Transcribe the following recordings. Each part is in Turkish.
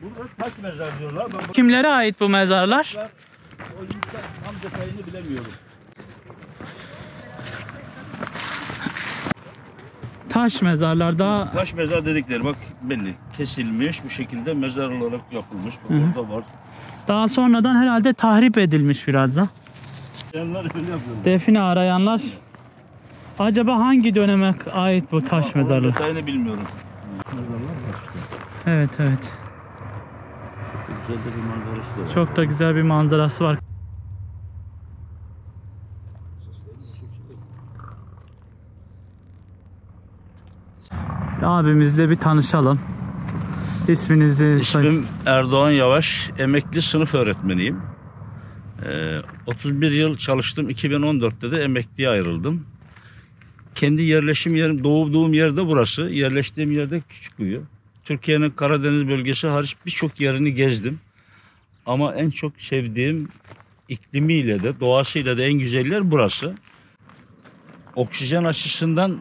Burada taş mezar diyorlar. Kimlere ait bu mezarlar? O yüzden tam detayını bilemiyorum. Taş mezarlarda Taş mezar dedikleri bak belli. Kesilmiş bu şekilde mezar olarak yapılmış. Bak orada var. daha sonradan herhalde tahrip edilmiş biraz da. Yanlar öyle yapıyorlar. Define arayanlar acaba hangi döneme ait bu taş mezarlığı? Detayını bilmiyorum. Mezarlar var işte. Evet evet. Güzel de bir manzarası var. Çok da güzel bir manzarası var. Abimizle bir tanışalım. İsminizi İsmim Erdoğan Yavaş. Emekli sınıf öğretmeniyim. 31 yıl çalıştım. 2014'te de emekliye ayrıldım. Kendi yerleşim yerim, doğduğum yer de burası. Yerleştiğim yerde Küçükkuyu. Türkiye'nin Karadeniz bölgesi hariç birçok yerini gezdim. Ama en çok sevdiğim iklimiyle de doğasıyla da en güzel yer burası. Oksijen açısından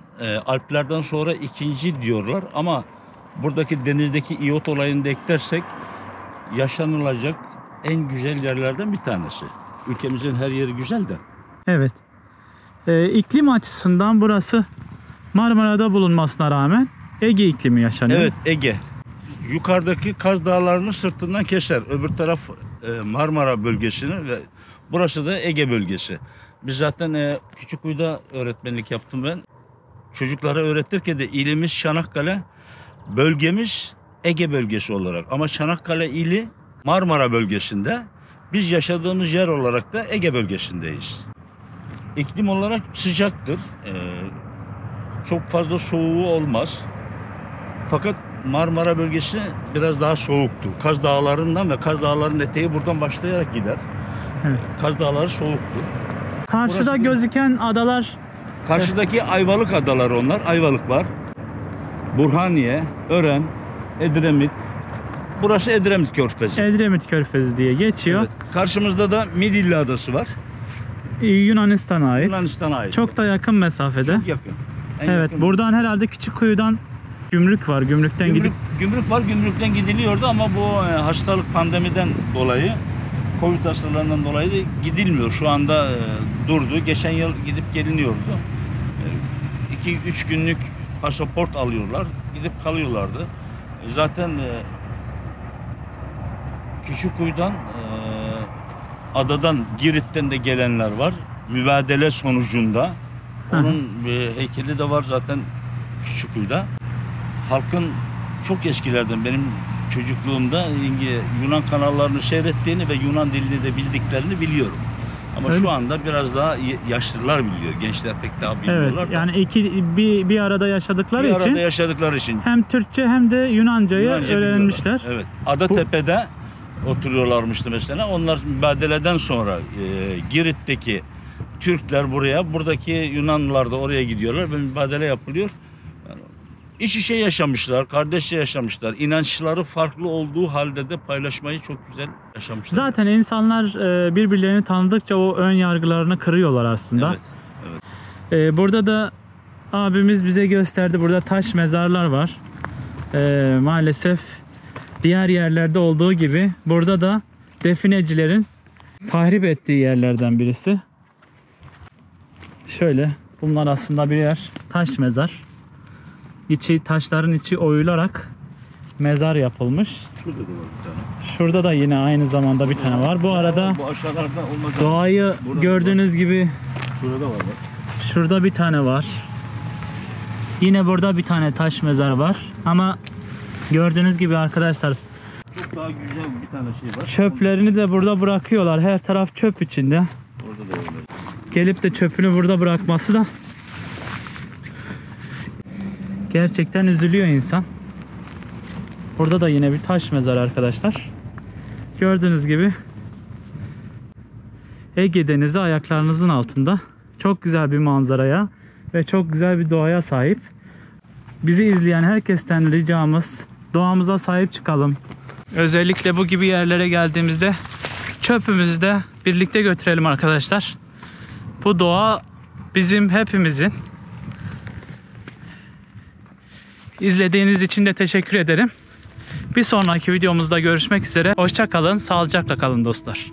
Alplerden sonra ikinci diyorlar ama buradaki denizdeki iyot olayını da eklersek yaşanılacak en güzel yerlerden bir tanesi. Ülkemizin her yeri güzel de. Evet. İklim açısından burası Marmara'da bulunmasına rağmen Ege iklimi yaşanıyor. Evet, Ege. Yukarıdaki Kaz Dağları'nı sırtından keser. Öbür taraf Marmara bölgesini ve burası da Ege bölgesi. Biz zaten Küçükkuyu'da öğretmenlik yaptım ben. Çocuklara öğretirken de ilimiz Çanakkale, bölgemiz Ege bölgesi olarak. Ama Çanakkale ili Marmara bölgesinde, biz yaşadığımız yer olarak da Ege bölgesindeyiz. İklim olarak sıcaktır. Çok fazla soğuğu olmaz. Fakat Marmara bölgesi biraz daha soğuktur. Kaz Dağları'ndan ve Kaz Dağları'nın eteği buradan başlayarak gider. Evet. Kaz Dağları soğuktur. Karşıda Burası gözüken adalar Karşıdaki Ayvalık adaları onlar. Ayvalık var. Burhaniye, Ören, Edremit. Burası Edremit Körfezi. Edremit Körfezi diye geçiyor. Evet. Karşımızda da Midilli Adası var. Yunanistan'a ait. Yunanistan'a ait. Çok da yakın mesafede. Çok yakın. En Evet, yakın. buradan herhalde Küçükkuyu'dan gümrük var. Gümrükten gidip Gümrük var, gümrükten gidiliyordu ama bu hastalık pandemiden dolayı, Covid hastalarından dolayı da gidilmiyor. Şu anda durdu. Geçen yıl gidip geliniyordu. 2-3 günlük pasaport alıyorlar. Gidip kalıyorlardı. Zaten Küçükkuyu'dan, adadan, Girit'ten de gelenler var. Mübadele sonucunda. Onun heykeli de var zaten Küçükkuyu'da. Halkın çok eskilerden, benim çocukluğumda Yunan kanallarını seyrettiğini ve Yunan dilini de bildiklerini biliyorum. Ama Öyle. şu anda biraz daha yaşlılar biliyor. Gençler pek daha bilmiyorlar. evet, da. yani bir arada yaşadıkları Bir için arada yaşadıkları için hem Türkçe hem de Yunancayı Yunanca öğrenmişler. biliyorlar. Evet. Adatepe'de oturuyorlarmıştı mesela. Onlar mübadeleden sonra Girit'teki Türkler buradaki Yunanlılar da oraya gidiyorlar ve mübadele yapılıyor. Yani iç içe yaşamışlar, kardeşçe yaşamışlar. İnançları farklı olduğu halde de paylaşmayı çok güzel yaşamışlar. Zaten insanlar birbirlerini tanıdıkça o ön yargılarını kırıyorlar aslında. Evet, evet. Burada da abimiz bize gösterdi. Burada taş mezarlar var. Maalesef diğer yerlerde olduğu gibi burada da definecilerin tahrip ettiği yerlerden birisi. Şöyle, bunlar aslında birer taş mezar. Taşların içi oyularak mezar yapılmış. Şurada da var bir tane. Şurada da yine aynı zamanda bir tane var. Bu arada Bu aşağılarda olmaz. doğayı Burada gördüğünüz gibi Şurada var bak. şurada bir tane var. Yine burada bir tane taş mezar var. Ama gördüğünüz gibi arkadaşlar, Çok daha güzel bir tane şey var. çöplerini de burada bırakıyorlar. Her taraf çöp içinde. Orada da öyle. Gelip de çöpünü burada bırakması da gerçekten üzülüyor insan. Burada da yine bir taş mezar arkadaşlar. Gördüğünüz gibi Ege Denizi ayaklarınızın altında. Çok güzel bir manzaraya ve çok güzel bir doğaya sahip. Bizi izleyen herkesten ricamız, doğamıza sahip çıkalım. Özellikle bu gibi yerlere geldiğimizde çöpümüzü de birlikte götürelim arkadaşlar. Bu doğa bizim hepimizin. İzlediğiniz için de teşekkür ederim. Bir sonraki videomuzda görüşmek üzere. Hoşça kalın, sağlıcakla kalın dostlar.